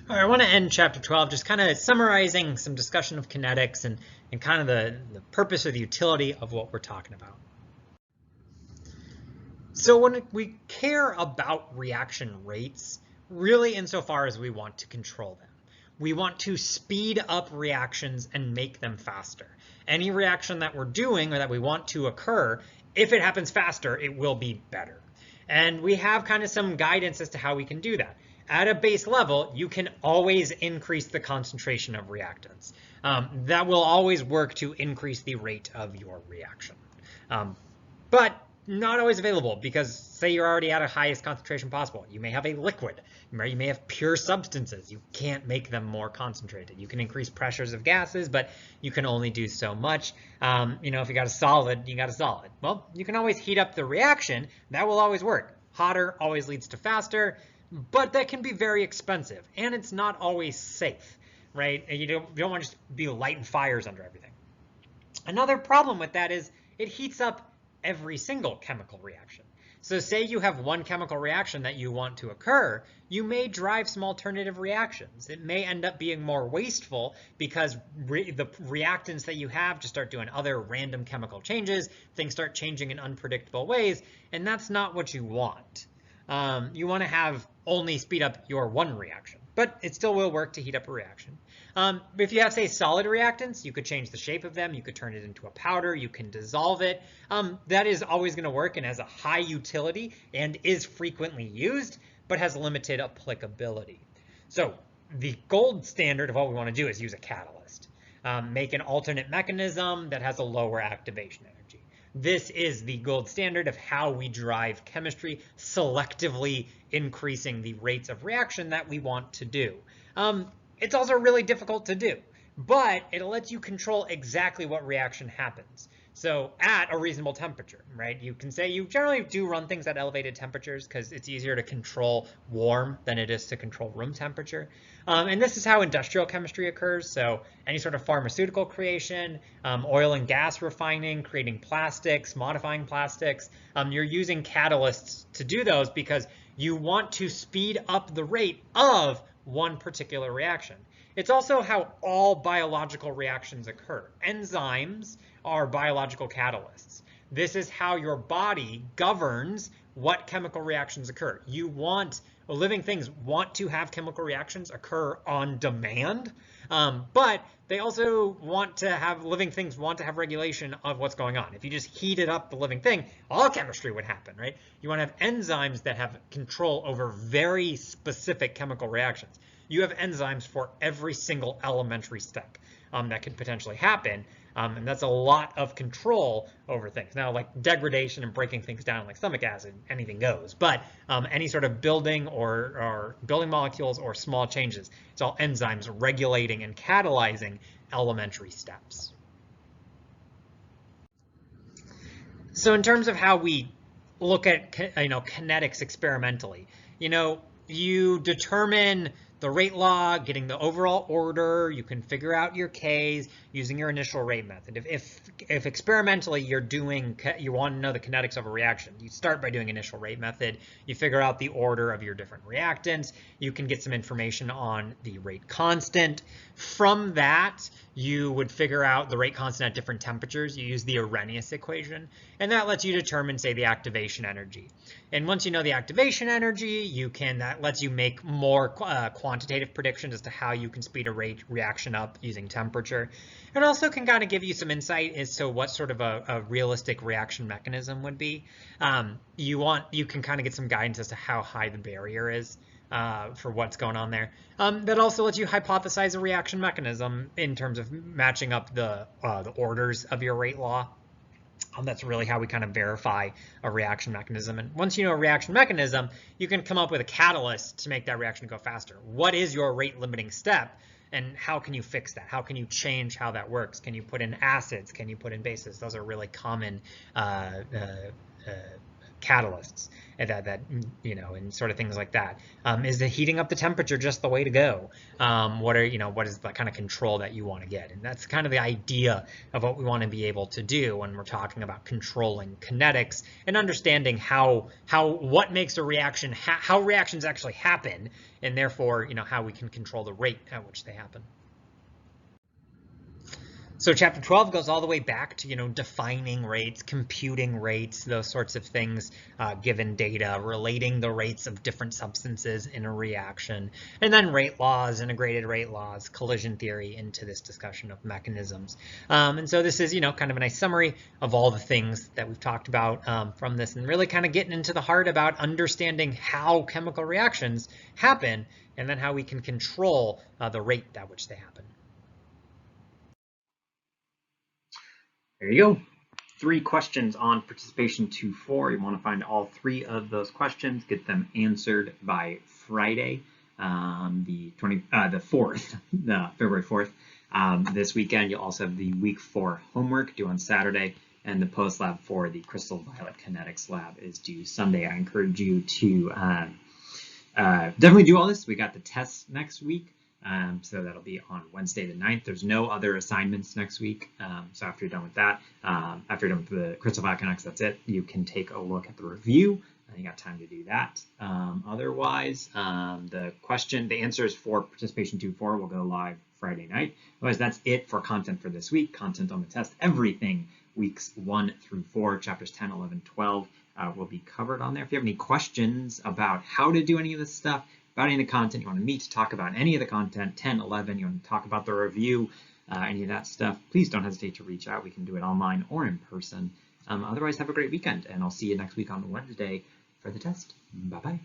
All right, I want to end chapter 12 just kind of summarizing some discussion of kinetics and kind of the purpose or the utility of what we're talking about. So when we care about reaction rates, really insofar as we want to control them, we want to speed up reactions and make them faster. Any reaction that we're doing or that we want to occur, if it happens faster, it will be better. And we have kind of some guidance as to how we can do that. At a base level, you can always increase the concentration of reactants. That will always work to increase the rate of your reaction. But not always available because say you're already at a highest concentration possible. You may have a liquid, you may have pure substances. You can't make them more concentrated. You can increase pressures of gases, but you can only do so much. If you got a solid, you got a solid. Well, you can always heat up the reaction. That will always work. Hotter always leads to faster, but that can be very expensive and it's not always safe, right? And you don't want to just be lighting fires under everything. Another problem with that is it heats up every single chemical reaction. So say you have one chemical reaction that you want to occur, you may drive some alternative reactions. It may end up being more wasteful because the reactants that you have just start doing other random chemical changes, things start changing in unpredictable ways, and that's not what you want. You want to have only speed up your one reaction, but it still will work to heat up a reaction. If you have, say, solid reactants, you could change the shape of them. You could turn it into a powder. You can dissolve it. That is always going to work and has a high utility and is frequently used, but has limited applicability. So the gold standard of what we want to do is use a catalyst. Make an alternate mechanism that has a lower activation energy. This is the gold standard of how we drive chemistry, selectively increasing the rates of reaction that we want to do. It's also really difficult to do, but it lets you control exactly what reaction happens. So at a reasonable temperature, right? You can say you generally do run things at elevated temperatures because it's easier to control warm than it is to control room temperature. And this is how industrial chemistry occurs. So any sort of pharmaceutical creation, oil and gas refining, creating plastics, modifying plastics, you're using catalysts to do those because you want to speed up the rate of one particular reaction. It's also how all biological reactions occur. Enzymes are biological catalysts. This is how your body governs what chemical reactions occur. Living things want to have chemical reactions occur on demand, but they also living things want to have regulation of what's going on. If you just heated up the living thing, all chemistry would happen, right? You want to have enzymes that have control over very specific chemical reactions. You have enzymes for every single elementary step that could potentially happen. And that's a lot of control over things. Now, like degradation and breaking things down like stomach acid, anything goes. But any sort of building or building molecules or small changes, it's all enzymes regulating and catalyzing elementary steps. So in terms of how we look at kinetics experimentally, you determine the rate law, getting the overall order, you can figure out your Ks using your initial rate method. If experimentally you want to know the kinetics of a reaction, you start by doing initial rate method, you figure out the order of your different reactants, you can get some information on the rate constant. From that, you would figure out the rate constant at different temperatures. You use the Arrhenius equation, and that lets you determine, say, the activation energy. And once you know the activation energy, that lets you make more quantitative predictions as to how you can speed a reaction up using temperature. It also can kind of give you some insight as to what sort of a realistic reaction mechanism would be. You can kind of get some guidance as to how high the barrier is for what's going on there. That also lets you hypothesize a reaction mechanism in terms of matching up the orders of your rate law. That's really how we kind of verify a reaction mechanism. And once you know a reaction mechanism, you can come up with a catalyst to make that reaction go faster. What is your rate limiting step? And how can you fix that? How can you change how that works? Can you put in acids? Can you put in bases? Those are really common catalysts that and sort of things like that. Is the heating up the temperature just the way to go? What is the kind of control that you want to get? And that's kind of the idea of what we want to be able to do when we're talking about controlling kinetics and understanding what makes a reaction, how reactions actually happen, and therefore, how we can control the rate at which they happen. So chapter 12 goes all the way back to, defining rates, computing rates, those sorts of things, given data, relating the rates of different substances in a reaction, and then rate laws, integrated rate laws, collision theory into this discussion of mechanisms. And so this is, kind of a nice summary of all the things that we've talked about from this, and really kind of getting into the heart about understanding how chemical reactions happen, and then how we can control the rate at which they happen. There you go. 3 questions on participation 2-4. You want to find all 3 of those questions, get them answered by Friday, the 4th, February 4th. This weekend, you'll also have the week 4 homework due on Saturday, and the post lab for the Crystal Violet Kinetics lab is due Sunday. I encourage you to definitely do all this. We got the tests next week. So that'll be on Wednesday the 9th. There's no other assignments next week. So after you're done with that, after you're done with the Crystal Violet Kinetics, that's it. You can take a look at the review. You got time to do that. Otherwise, the answers for participation 2-4 will go live Friday night. Otherwise, that's it for content for this week. Content on the test, everything weeks 1 through 4, chapters 10, 11, 12 will be covered on there. If you have any questions about how to do any of this stuff, about any of the content, you want to meet to talk about any of the content, 10, 11, you want to talk about the review, any of that stuff, please don't hesitate to reach out. We can do it online or in person. Otherwise, have a great weekend, and I'll see you next week on Wednesday for the test. Bye-bye.